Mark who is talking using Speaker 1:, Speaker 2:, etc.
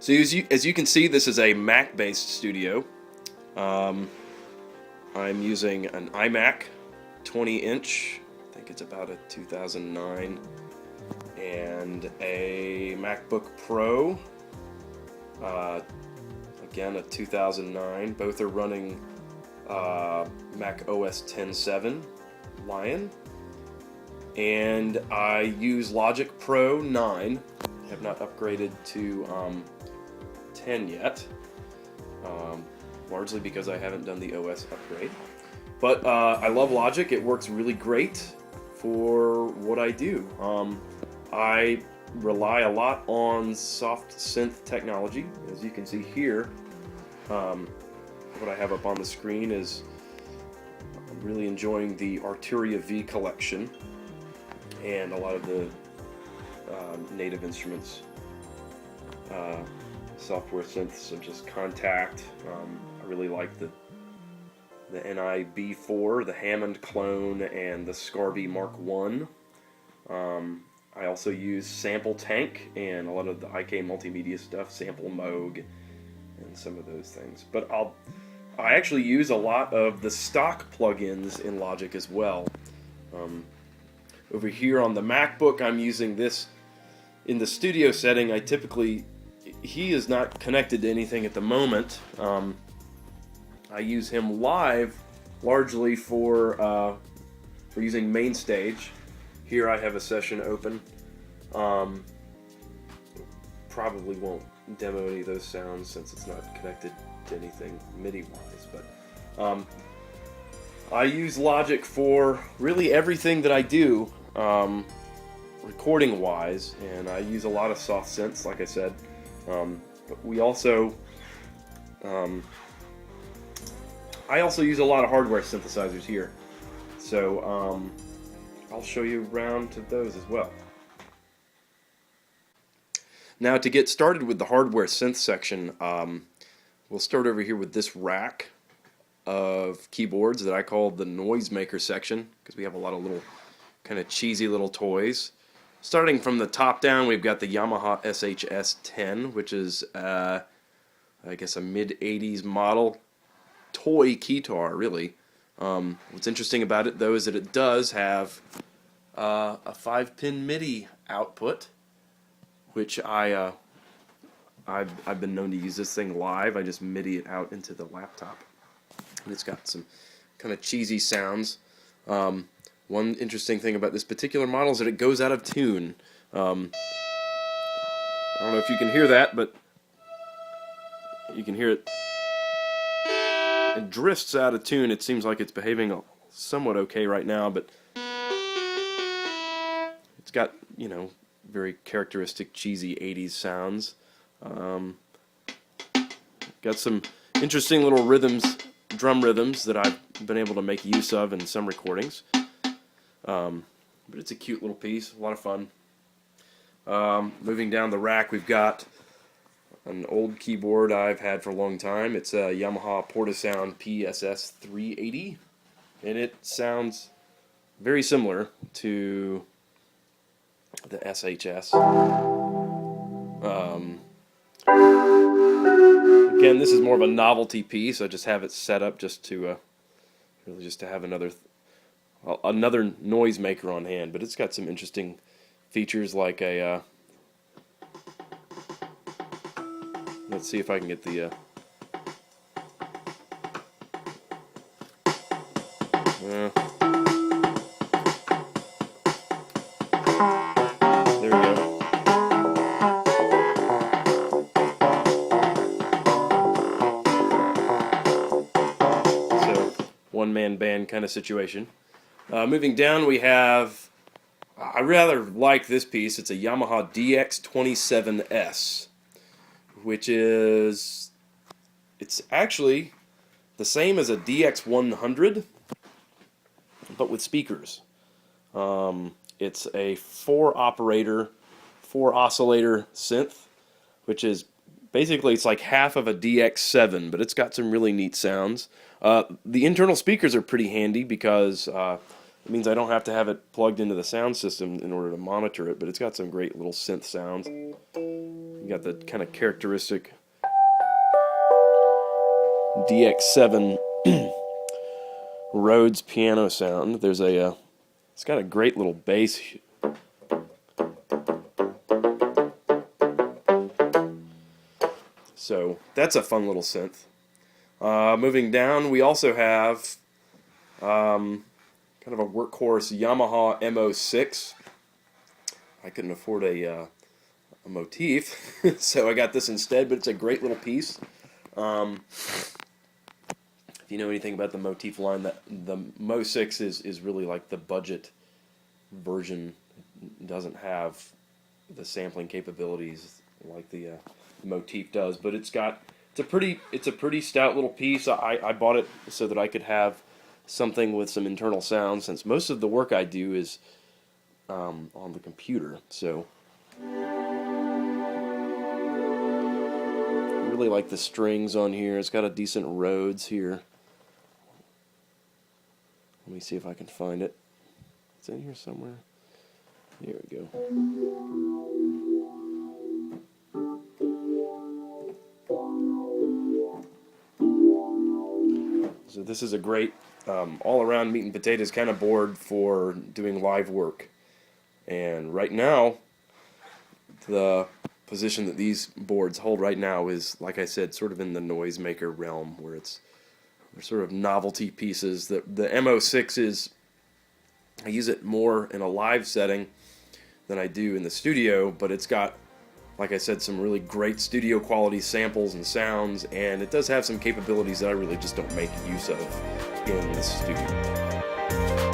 Speaker 1: So as you can see, this is a Mac-based studio. I'm using an iMac 20-inch, I think it's about a 2009, and a MacBook Pro, again a 2009. Both are running Mac OS 10.7 Lion, and I use Logic Pro 9. I have not upgraded to 10 yet, largely because I haven't done the OS upgrade. But I love Logic. It works really great for what I do. I rely a lot on soft synth technology. As you can see here, what I have up on the screen is I'm really enjoying the Arturia V collection and a lot of the Native Instruments software synths, such as Contact. I really like the NI-B4, the Hammond clone, and the Scarby Mark I. I also use Sample Tank and a lot of the IK multimedia stuff, Sample Moog, and some of those things. But I actually use a lot of the stock plugins in Logic as well. Over here on the MacBook, I'm using this in the studio setting. He is not connected to anything at the moment. I use him live largely for using MainStage. Here I have a session open. Probably won't demo any of those sounds since it's not connected to anything MIDI-wise, but I use Logic for really everything that I do, recording-wise, and I use a lot of soft synths, like I said. But we also, I also use a lot of hardware synthesizers here, so I'll show you around to those as well. Now, to get started with the hardware synth section, we'll start over here with this rack of keyboards that I call the noisemaker section, because we have a lot of little kind of cheesy little toys. Starting from the top down, we've got the Yamaha SHS-10, which is, I guess, a mid-'80s model toy keytar, really. What's interesting about it, though, is that it does have a 5-pin MIDI output, which I've been known to use this thing live. I just MIDI it out into the laptop, and it's got some kind of cheesy sounds. One interesting thing about this particular model is that it goes out of tune. I don't know if you can hear that, but you can hear it. It drifts out of tune. It seems like it's behaving somewhat okay right now, but it's got, you know, very characteristic cheesy 80s sounds. Got some interesting little rhythms, drum rhythms that I've been able to make use of in some recordings. But it's a cute little piece, a lot of fun. Moving down the rack, we've got an old keyboard I've had for a long time. It's a Yamaha Portasound PSS 380, and it sounds very similar to the SHS. Again, this is more of a novelty piece. I just have it set up just to really just to have another noisemaker on hand, but it's got some interesting features like a let's see if I can get the there we go. So one-man band kind of situation. Moving down, we have, I rather like this piece. It's a Yamaha DX27S, which is, it's actually the same as a DX100, but with speakers. It's a 4-operator, 4-oscillator synth, which is basically, it's like half of a DX7, but it's got some really neat sounds. The internal speakers are pretty handy because It means I don't have to have it plugged into the sound system in order to monitor it, but it's got some great little synth sounds. You got the kind of characteristic DX7 Rhodes piano sound. There's a, it's got a great little bass. So that's a fun little synth. Moving down, we also have kind of a workhorse Yamaha MO6. I couldn't afford a motif, so I got this instead, but it's a great little piece. If you know anything about the motif line, that the MO6 is really like the budget version. It doesn't have the sampling capabilities like the motif does, but it's a pretty stout little piece. I bought it so that I could have something with some internal sound, since most of the work I do is on the computer. So I really like the strings on here. It's got a decent Rhodes here. Let me see if I can find it. It's in here somewhere. Here we go. So this is a great all-around meat and potatoes kind of board for doing live work. And right now, the position that these boards hold right now is, like I said, sort of in the noisemaker realm, where they're sort of novelty pieces. The MO6 is, I use it more in a live setting than I do in the studio, but it's got, like I said, some really great studio quality samples and sounds, and it does have some capabilities that I really just don't make use of in the studio.